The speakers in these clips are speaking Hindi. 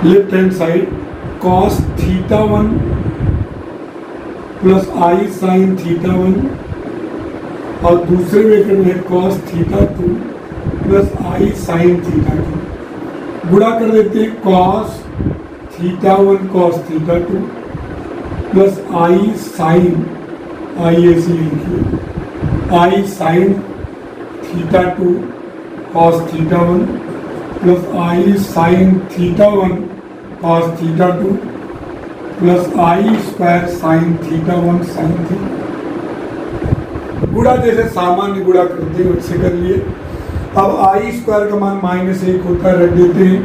Left hand side cos theta 1 plus i sine theta 1 और दूसरे ब्रैकेट में cos theta 2 plus i sine theta 2। गुणा कर देते हैं cos theta 1 cos theta 2 plus i sine, i ऐसी लिखिए, i sine theta 2 cos theta 1 plus i sine theta 1 cos theta 2 plus i square sine theta 1 sine theta. गुणा जैसे सामान्य गुणा करते हैं उससे कर लिए। अब आई स्क्वायर का मान -1 होता है, रख देते हैं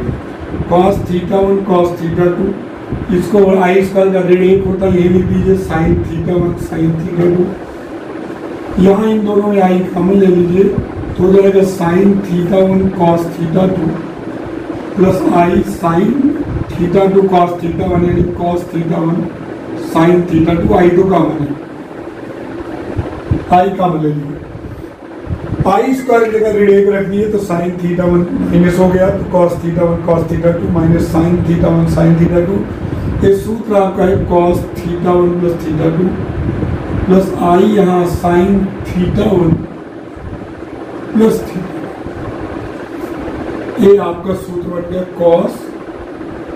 कॉस थीटा 1 कॉस थीटा 2, इसको आई स्क्वायर का ऋण 1 होता है, ये लिख दीजिए साइन थीटा 1 साइन थीटा 2। यहाँ इन दोनों में आई कॉमन ले लीजिए तो हो जाएगा sine theta 1 cos theta 2 plus i sine theta 2 cos theta 1 यानी cos theta 1 sine theta 2। I तो कॉमन है, आई कॉमन ले लीजिए। आई स्क्वायर जगह ऋण 1 रख दिए तो साइन थीटा 1 माइनस हो गया तो cos theta 1 cos theta 2 minus sine theta 1 sine theta 2। ये सूत्र आपका है cos theta 1 plus theta 2 plus i यहाँ साइन थीटा 1 प्लस थीटा। ये आपका सूत्र बन गया cos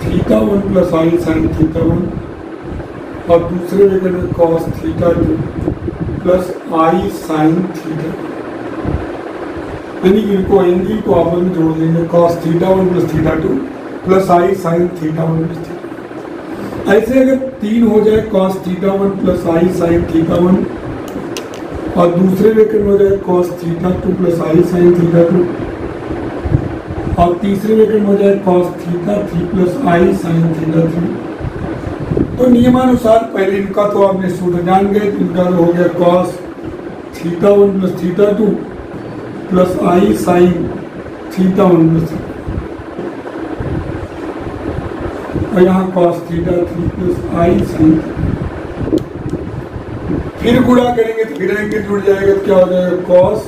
theta 1 plus i sine theta 1 और दूसरे ब्रैकेट में cos theta 2 plus i sine theta. यानी इनको एंगल को आपस में जोड़ देंगे cos theta 1 plus theta 2 plus i sine theta 1 plus theta. ऐसे अगर 3 हो जाए cos theta 1 plus i sine theta 1 और दूसरे ब्रैकेट में हो जाए cos theta 2 plus i sine theta 2 और तीसरे ब्रैकेट में हो जाए cos theta 3 plus i sine theta 3। तो नियमानुसार पहले इनका तो आपने सूत्र जान गए, इनका तो हो गया cos theta 1 plus theta 2 plus i sine theta 1 plus और यहाँ cos theta 3 plus i sine. फिर गुणा करेंगे तो फिर एंगल जुड़ जाएगा तो क्या हो जाएगा cos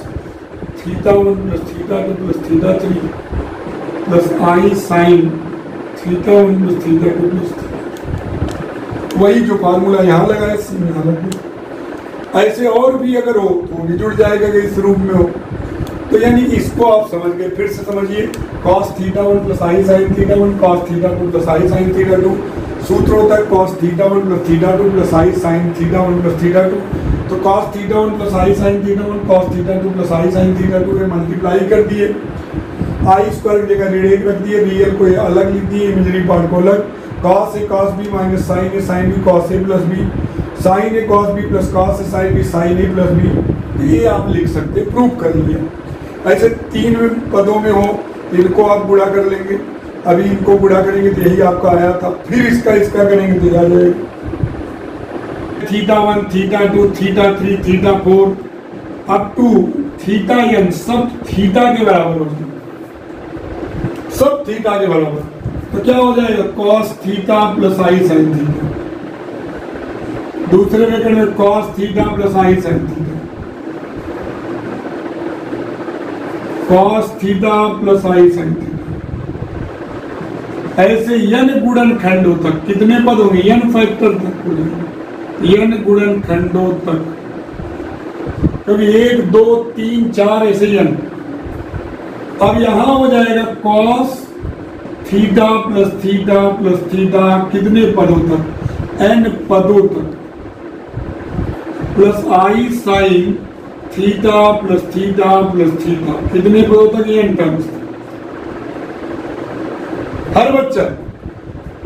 theta 1 plus theta 2 plus theta 3 plus i sine theta 1 plus theta 2 plus theta. वही जो फार्मूला यहाँ लगा है इसमें यहाँ लगा। ऐसे और भी अगर हो तो भी जुड़ जाएगा कि इस रूप में हो। तो यानी इसको आप समझ गए, फिर से समझिए cos theta 1 plus i sine theta 1 cos theta 2 plus i sine theta 2। सूत्र होता है cos theta 1 plus theta 2 plus i sine theta 1 plus theta 2। तो cos theta 1 plus i sine theta 1 cos theta 2 plus i sine theta 2 में मल्टीप्लाई कर दिए, आई स्क्वायर की जगह ऋण 1 रख दिए, रियल को अलग लिख दिए, इमेजिनरी पार्ट को अलग। Cos A cos B minus sign A sine B cos A plus B, sign A cos B plus cos A sine B sign A plus B. ये आप लिख सकते, प्रूव कर लिया। ऐसे 3 पदों में हो इनको आप गुणा कर लेंगे। अभी इनको गुणा करेंगे तो यही आपका आया था, फिर इसका करेंगे तो आ जाएगा theta 1 theta 2 theta 3 theta 4 up to theta n सब थीटा के बराबर हो जाए, सब थीटा के बराबर। तो क्या हो जाएगा cos theta plus i sine theta, दूसरे ब्रैकेट में cos theta plus i sine theta, cos theta plus i sine theta. ऐसे n गुणनखंडों तक कितने पद होंगे, n फैक्टर तक हो जाएंगे, n गुणनखंडों तक, क्योंकि 1 2 3 4 ऐसे n। अब यहां हो जाएगा कॉस थीटा प्लस थीटा कितने पदों तक, n पदों तक, plus i sine theta plus theta कितने पदों तक, n टर्म्स। हर बच्चा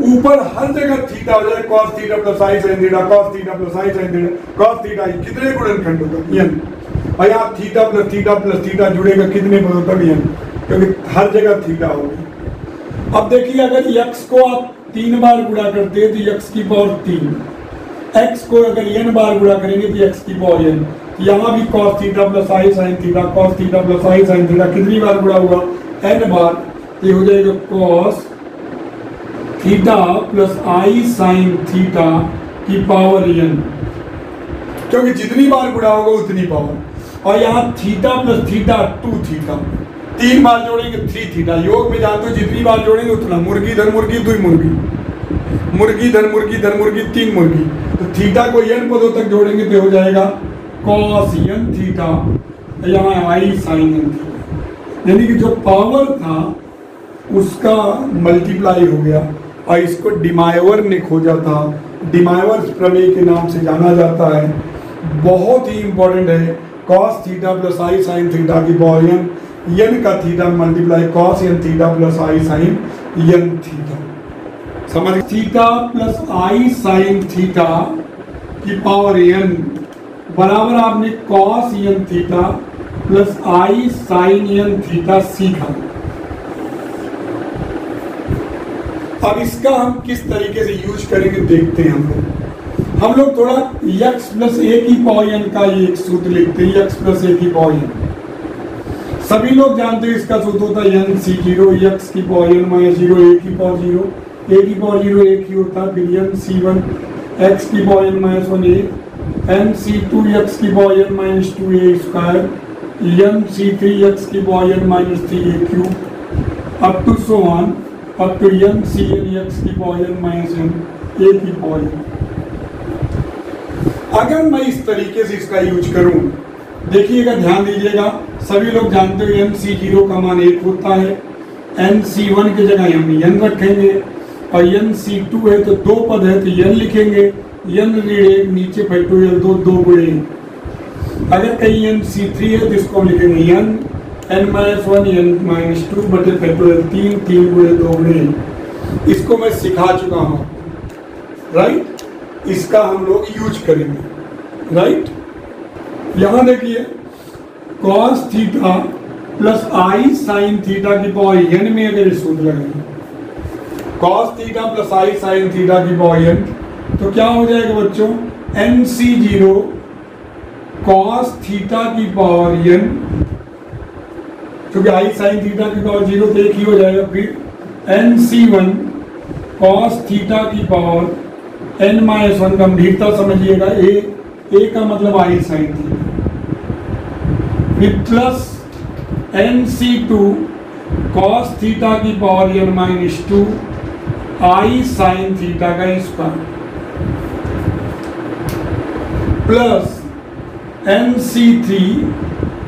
ऊपर हर जगह थीटा हो जाए, cos theta plus i sine theta, cos theta plus i sine theta, cos theta कितने गुणनखंडों तक, n। और यहाँ थीटा प्लस थीटा जुड़ेगा कितने पदों तक, n, क्योंकि हर जगह थीटा होगी। अब देखिए अगर x को आप 3 बार गुणा करते हैं तो x की पावर 3, x को अगर n बार गुणा करेंगे तो x की पावर n। यहाँ भी cos theta plus i sine theta, cos theta plus i sine theta कितनी बार गुणा हुआ, n बार। ये हो जाएगा cos theta plus i sine theta की पावर n, क्योंकि जितनी बार गुणा होगा उतनी पावर। और यहाँ थीटा प्लस थीटा 2 थीटा, 3 बार जोड़ेंगे 3 थीटा। योग में जानते हो जितनी बार जोड़ेंगे उतना, मुर्गी धन मुर्गी 2 मुर्गी, मुर्गी धन मुर्गी धन मुर्गी 3 मुर्गी। तो थीटा को n पदों तक जोड़ेंगे तो हो जाएगा cos n थीटा, यहाँ आई साइन n थीटा, यानी कि जो पावर था उसका मल्टीप्लाई हो गया। और इसको डिमायोवर ने खोजा था, डिमायोवर प्रमेय के नाम से जाना जाता है, बहुत ही इंपॉर्टेंट है। cos theta plus i sine theta की पावर n, n का theta multiply cos n theta plus i sine n theta, समझ। Theta plus i sine theta की पावर n बराबर आपने cos n theta plus i sine n theta सीखा। अब इसका हम किस तरीके से यूज करेंगे देखते हैं। हम लोग थोड़ा x प्लस ए की पावर n का ये एक सूत्र लिखते हैं, x प्लस ए की पावर n। सभी लोग जानते हैं इसका सूत्र होता है n c 0 x की पावर n माइनस 0 a की पावर 0, a की पावर 0 एक ही होता है, फिर n c1 x की power n minus 1 a, n c2 x की power n minus 2 a square, n c3 x की power n minus 3 a cube, up to so on up to n cn x की power n minus n a की पावर n। अगर मैं इस तरीके से इसका यूज करूं, देखिएगा ध्यान दीजिएगा, सभी लोग जानते हो n c0 का मान 1 होता है, n c1 की जगह हम n रखेंगे, और n c2 है तो 2 पद है तो n लिखेंगे, n ऋण 1 नीचे फैक्टोरियल 2 गुणे। अगर कहीं n c3 है तो इसको हम लिखेंगे n माइनस 1 n माइनस 2 बटे फैक्टोरियल 3 गुणे 2 गुणे। इसको मैं सिखा चुका हूँ, राइट। इसका हम लोग यूज करेंगे, राइट। यहाँ देखिए cos theta plus i sine theta की पावर n में अगर सूत्र लगाएंगे cos theta plus i sine theta की पावर n, तो क्या हो जाएगा बच्चों, n c0 cos थीटा की पावर n, क्योंकि आई साइन थीटा की पावर 0 तो एक ही हो जाएगा, फिर n c1 cos थीटा की पावर n माइनस 1, गंभीरता समझिएगा, a का मतलब आई साइन थीटा, फिर plus n c2 cos theta की पावर n माइनस 2 आई साइन थीटा का square, plus n c3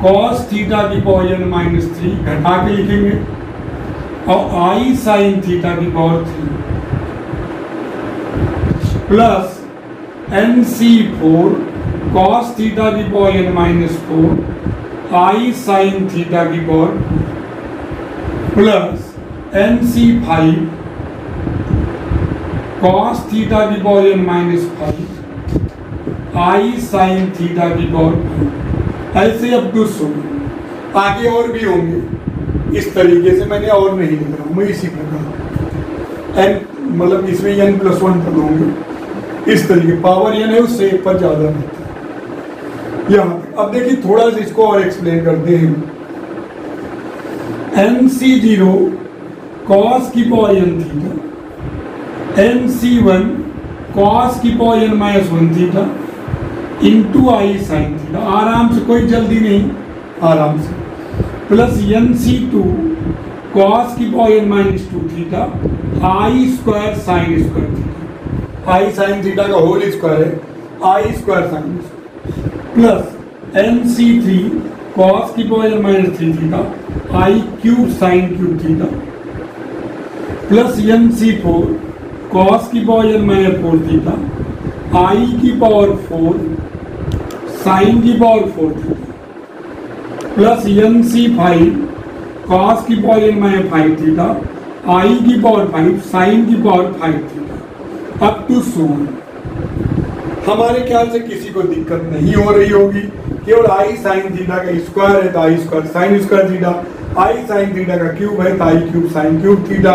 cos theta की पावर n माइनस 3 घटा के लिखेंगे, और आई साइन थीटा की power 3 plus n c4 cos theta की पावर n माइनस 4 आई साइन थीटा की power, plus n c5 cos theta की पावर n माइनस 5 आई साइन थीटा की पावर। ऐसे अब टू सो आगे और भी होंगे इस तरीके से, मैंने और नहीं लिख रहा हूँ मैं, इसी प्रकार n मतलब इसमें n प्लस 1 पद होंगे इस तरीके, पावर n है उससे एक पर ज्यादा रहता है यहाँ तक। अब देखिए थोड़ा सा इसको और एक्सप्लेन करते हैं। n c0 cos की power n theta, n c1 cos की power n minus 1 theta into i sine theta, आराम से, कोई जल्दी नहीं, आराम से, प्लस n c2 cos की power n minus 2 theta i square sine square theta, i sine theta का होल स्क्वायर है i square sine, plus n c3 cos की power n minus 3 theta i cube sine cube theta, plus n c4 cos की पावर n माइनस 4 थीटा आई की पावर 4 साइन की power 4 theta, plus n c5 cos की पावर n माइनस 5 थीटा आई की पावर 5 साइन की पावर 5 थीटा, अप टू सो। हमारे ख्याल से किसी को दिक्कत नहीं हो रही होगी, केवल आई साइन थीटा का स्क्वायर है तो आई square sine square theta, i sine theta का क्यूब है तो आई cube sine cube theta,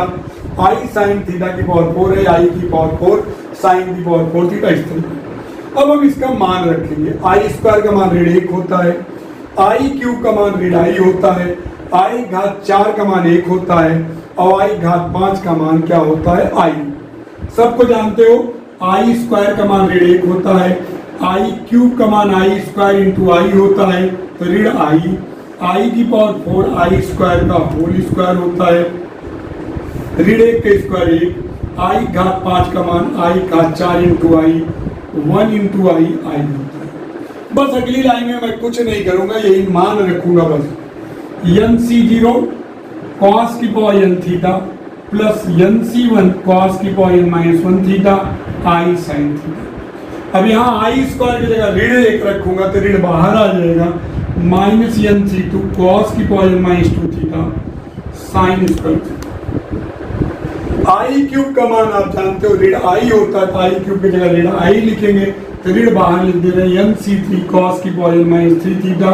i sine theta की पावर 4 है, आई की पावर 4 साइन की पावर 4 थीटा, इस तरीके। अब हम इसका मान रखेंगे, आई स्क्वायर का मान ऋण 1 होता है, आई क्यूब का मान ऋण आई होता है, आई घात 4 का मान 1 होता है, और आई घात 5 का मान क्या होता है, आई। सबको जानते हो आई स्क्वायर का मान ऋण 1 होता है, आई क्यूब का मान आई स्क्वायर इंटू आई होता है तो ऋण आई, आई की पावर 4 आई स्क्वायर का होल स्क्वायर होता है, ऋण 1 का स्क्वायर 1, आई घात 5 का मान आई घात 4 इंटू आई 1 इंटू आई आई होता है। बस अगली लाइन में मैं कुछ नहीं करूंगा, यही मान रखूंगा बस, एन सी 0 कॉस की power n theta plus n c 1 cos की power n minus 1 theta i sine theta. अब यहाँ आई स्क्वायर की जगह ऋण 1 रखूंगा तो ऋण बाहर आ जाएगा, माइनस एन सी 2 कॉस की power n minus 2 theta sine square theta. I cube का मान आप जानते हो ऋण आई होता है, तो आई क्यूब की जगह ऋण आई लिखेंगे तो ऋण बाहर लिख दे रहे हैं, एन सी 3 कॉस की power n minus 3 theta,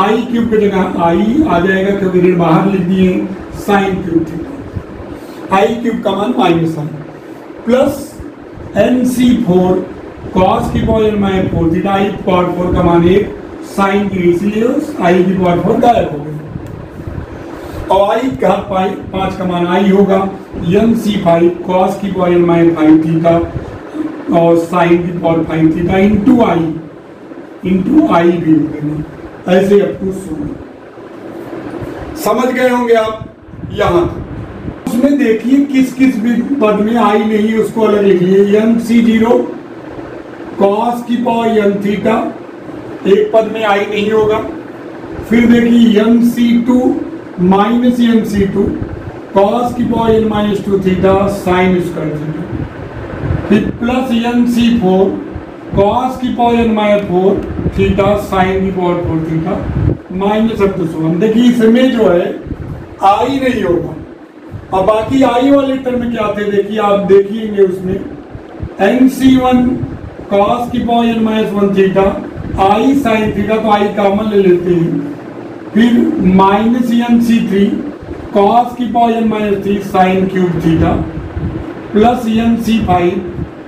i cube की जगह आई आ जाएगा क्योंकि ऋण बाहर लिख दिए sign cube theta, i cube का मान माइनस आई प्लस एन सी 4 कॉस की पावर एन माइनस 4 थीटा, आई की पावर 4 का मान 1 साइन की, इसलिए आई की पावर 4 गायब हो गई और आई घात 5 का मान आई होगा, एन सी 5 कॉस की पावर एन माइनस 5 थीटा और साइन की पावर 5 थीटा इंटू आई भी होगा, ऐसे अप टू 16। समझ गए होंगे आप यहाँ। उसमें देखिए किस किस भी पद में आई नहीं उसको अलग लिख लिए, एन सी 0 कॉस की पावर एन थीटा, एक पद में आई नहीं होगा, फिर देखिए n c 2 minus n c 2 cos की power n minus 2 theta sine square theta, फिर प्लस एन सी 4 कॉस की power n minus 4 theta sine की power 4 theta minus up to 1। देखिए इसमें जो है आई नहीं होगा, अब बाकी आई वाले टर्म क्या थे देखिए, आप देखिएंगे उसमें एन सी 1 कॉस की power n minus 1 theta i sine theta, तो आई कॉमन ले लेते हैं, फिर माइनस एन सी 3 कॉस की power n minus 3 sine cube theta plus n c 5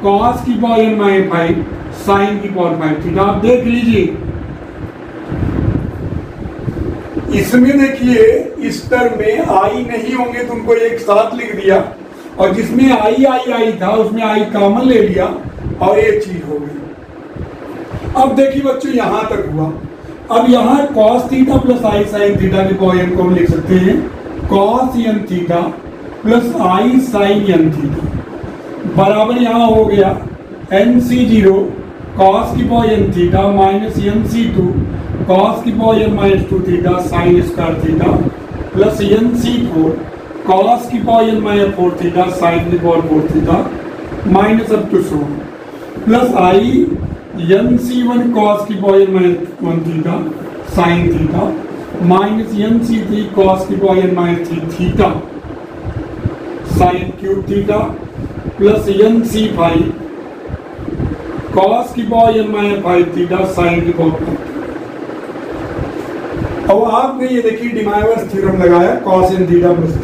cos की पावर एन माइनस 5 साइन की पावर 5 थीटा। आप देख लीजिए इसमें देखिए इस टर्म में आई नहीं होंगे तो उनको एक साथ लिख दिया, और जिसमें आई था उसमें आई कॉमन ले लिया और एक चीज हो गई। अब देखिए बच्चों यहां तक हुआ, अब यहाँ cos theta plus i sine theta के पावर एन को हम लिख सकते हैं cos n theta plus i sine n theta बराबर यहाँ हो गया एन सी 0 कॉस की power n theta minus n c 2 cos की power n minus 2 theta sine square theta plus n c 4 cos की power n minus 4 theta sine की power 4 theta minus up to 100 plus i n c 1 cos की power n minus 1 theta sine theta minus n c 3 cos की power n minus 3 theta sine cube theta plus n c 5 cos की power n minus 5 theta sine की पावर 5। अब आपने ये देखिए डिमाइवर्स थ्योरम लगाया कॉस एन थीटा प्लस।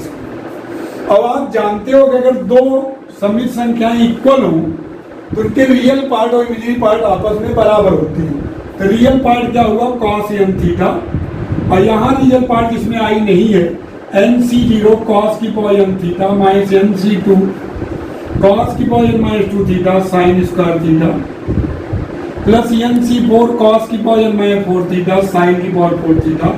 अब आप जानते हो कि अगर दो समित संख्याएं इक्वल हों तो उनके रियल पार्ट और इमेजिनरी पार्ट आपस में बराबर होते हैं। तो रियल पार्ट क्या हुआ कॉस एन थीटा, और यहाँ रियल पार्ट इसमें आई नहीं है, एन सी 0 कॉस की power n theta minus n c 2 cos की power n minus 2 theta sine square theta plus n c 4 cos की power n minus 4 theta sine की power 4 theta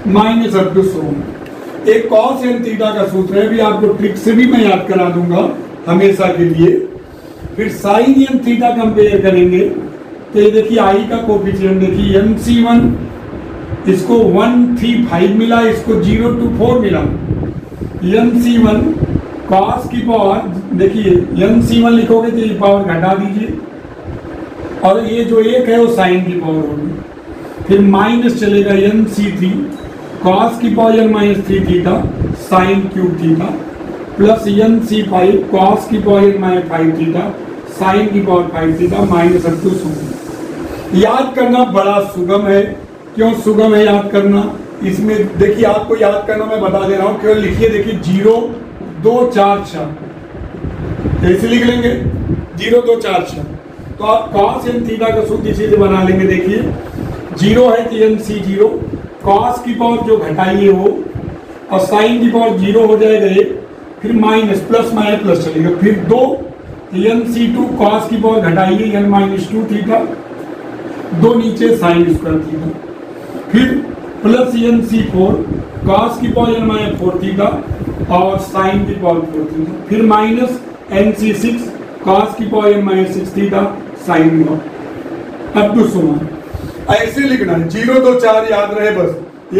minus up to 100। एक कॉस एन थीटा का सूत्र है, भी आपको ट्रिक से भी मैं याद करा दूंगा हमेशा के लिए। फिर साइन एन थीटा कंपेयर करेंगे तो ये देखिए आई का कोफिशिएंट देखिए एन सी 1 इसको 135 मिला, इसको 024 मिला, एन सी 1 कॉस की पावर देखिए एन सी 1 लिखोगे तो ये पावर घटा दीजिए और ये जो एक है वो साइन की पावर होगी, फिर माइनस चलेगा एन सी 3 कॉस की power n minus 3 theta sine cube theta plus n c 5 cos की power n minus 5 theta sine की power 5 theta minus up to 100। याद करना बड़ा सुगम है। क्यों सुगम है याद करना? इसमें देखिए आपको याद करना मैं बता दे रहा हूँ, केवल लिखिए देखिए 0 2 4 6 ऐसे लिख लेंगे 0 2 4 6, तो आप कॉस एन थीटा का सूत्र इसी से बना लेंगे। देखिए 0 है तो एन सी 0 कॉस की पावर जो घटाइए वो, और साइन की पावर 0 हो जाएगा 1, फिर माइनस प्लस माइनस प्लस चलेगा, फिर 2 एन सी 2 कॉस की पावर घटाइए एन माइनस 2 थीटा, 2 नीचे साइन स्क्वायर थीटा, फिर प्लस NC4 cos की पावर n माइनस 4 थीटा और साइन की पावर 4 थीटा, फिर माइनस NC6 cos की power n minus 6 theta sine की पावर, अब टू सुना ऐसे लिखना है 0 2 4 याद रहे बस,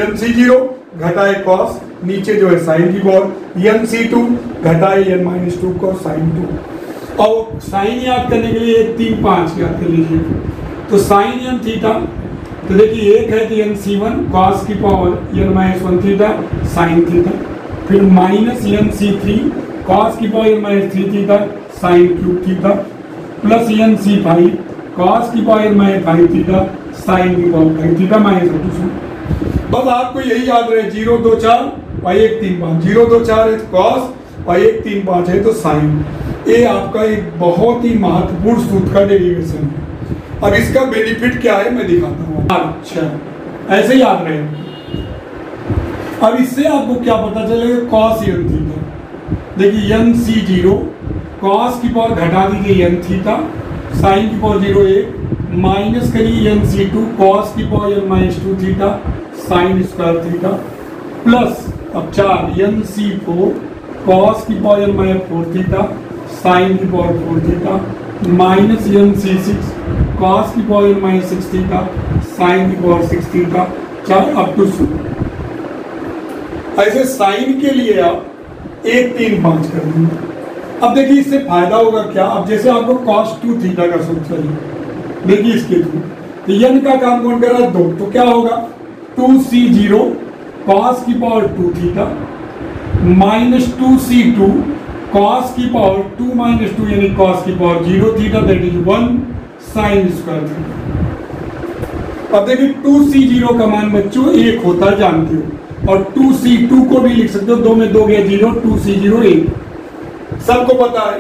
NC0 घटाए cos, नीचे जो है साइन की पावर, NC2 घटाए n माइनस 2 cos साइन 2, और साइन याद करने के लिए 1 3 5 याद कर लीजिए, तो साइन n थीटा, तो देखिए एक है कि NC1 cos की power n minus 1 theta sine theta, फिर माइनस NC3 cos की power n minus 3 theta sine cube theta, plus NC5 cos की power n minus 5 theta sine की पावर 5 थीटा माइनस 2। बस आपको यही याद रहे 0 2 4 और 1 3 5, 0 2 4 है cos और 1 3 5 है तो साइन, ये आपका एक बहुत ही महत्वपूर्ण सूत्र का डेरिवेशन है। अब इसका बेनिफिट क्या है मैं दिखाता हूँ। अच्छा ऐसे याद रहे, अब इससे आपको क्या पता चलेगा cos n थीटा, देखिए NC0 cos की पावर घटा दीजिए n थीटा साइन की पावर 0 1 माइनस करिए NC2 cos की power n minus 2 theta sine square theta, plus अब 4 NC4 cos की power n minus 4 theta sine की power 4 theta, minus NC6 cos की power n minus 6 theta sine की पावर 6 थीटा 4 अप टू 0। ऐसे साइन के लिए आप 1 3 5 कर देंगे। अब देखिए इससे फायदा होगा क्या, अब जैसे आपको cos 2 थीटा का सूत्र चाहिए, देखिए इसके थ्रू तो n का काम कौन कर रहा है 2, तो क्या होगा 2C0 cos की power 2 theta minus 2C2 cos की पावर 2 माइनस 2 यानी cos की power 0 theta that is 1 sign square theta. अब देखिए 2C0 का मान बच्चों 1 होता है जानते हो, और 2C2 को भी लिख सकते हो, 2 में 2 गया 0, 2C0 1 सबको पता है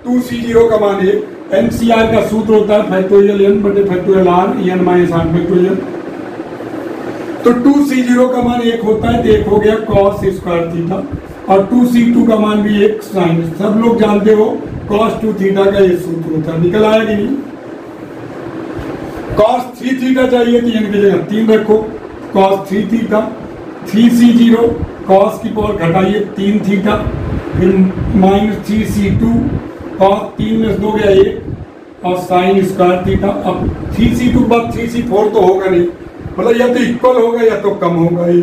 2C0 का मान 1, NCR का सूत्र होता है फैक्टोरियल n बटे factorial r n minus r factorial, तो 2C0 का मान 1 होता है तो 1 हो गया cos स्क्वायर थीटा, और 2C2 का मान भी 1 साइन, सब लोग जानते हो cos 2 थीटा का ये सूत्र होता है, निकल आया कि नहीं। cos 3 थीटा चाहिए तो n की जगह 3 रखो, cos 3 थीटा 3C0 cos की पावर घटाइए 3 थीटा, फिर माइनस 3C2 cos 3 में 2 गया 1 और साइन स्क्वायर थीटा। अब 3C2 बाद 3C4 तो होगा नहीं, मतलब या तो इक्वल होगा या तो कम होगा, ये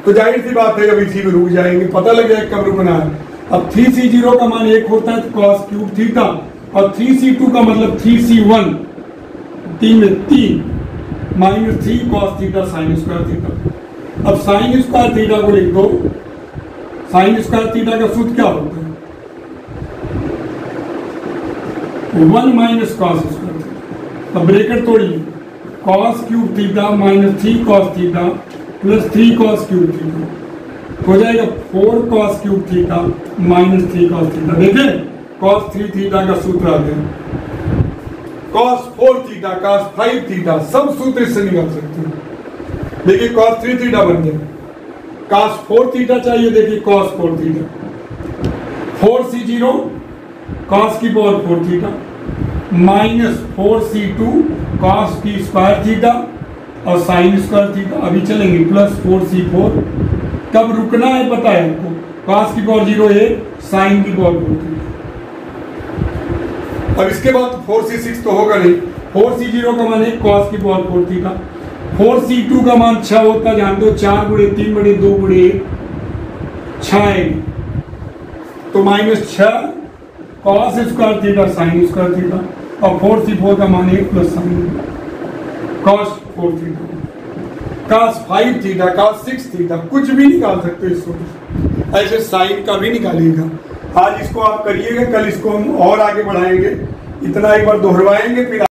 तो जाहिर सी बात है अब इसी में रुक जाएंगे, पता लग जाए कब रुकना है। अब 3C0 का मान 1 होता है तो cos क्यूब थीटा, और 3C2 का मतलब 3C1 3 में 3 minus 3 cos theta sine square theta. अब साइन स्क्वायर थीटा को लिख दो, साइन स्क्वायर थीटा का सूत्र क्या होता है 1 माइनस cos स्क्वायर थीटा। अब ब्रैकेट तोड़िए, cos cube theta minus 3 cos theta plus 3 cos cube theta हो जाएगा 4 cos cube theta minus 3 cos theta. देखें cos 3 थीटा का सूत्र आ गया, cos 4 थीटा cos 5 थीटा सब सूत्र इससे निकाल सकते हैं। देखिए cos 3 थीटा बन गया, cos 4 थीटा चाहिए, देखिए cos 4 थीटा 4C0 cos की power 4 theta minus 4C2 cos की स्क्वायर थीटा और साइन स्क्वायर थीटा। अभी चलेंगे प्लस 4C4, कब रुकना है पता है आपको, cos की पावर 0 1 साइन की पावर 4 थीटा। अब इसके बाद 4C6 तो होगा नहीं, 4C0 का मान है cos की पावर 4 थीटा, 4C2 का मान 6 होता है जानते हो, 4 गुणे 3 बटे 2 गुणे 1 6 है, तो minus 6 cos square theta sine square theta, और 4C4 का मान 1 plus sign cos 4 theta, cos 5 theta cos 6 theta कुछ भी निकाल सकते हो इसको, ऐसे साइन का भी निकालिएगा। आज इसको आप करिएगा, कल इसको हम और आगे बढ़ाएंगे, इतना एक बार दोहराएंगे फिर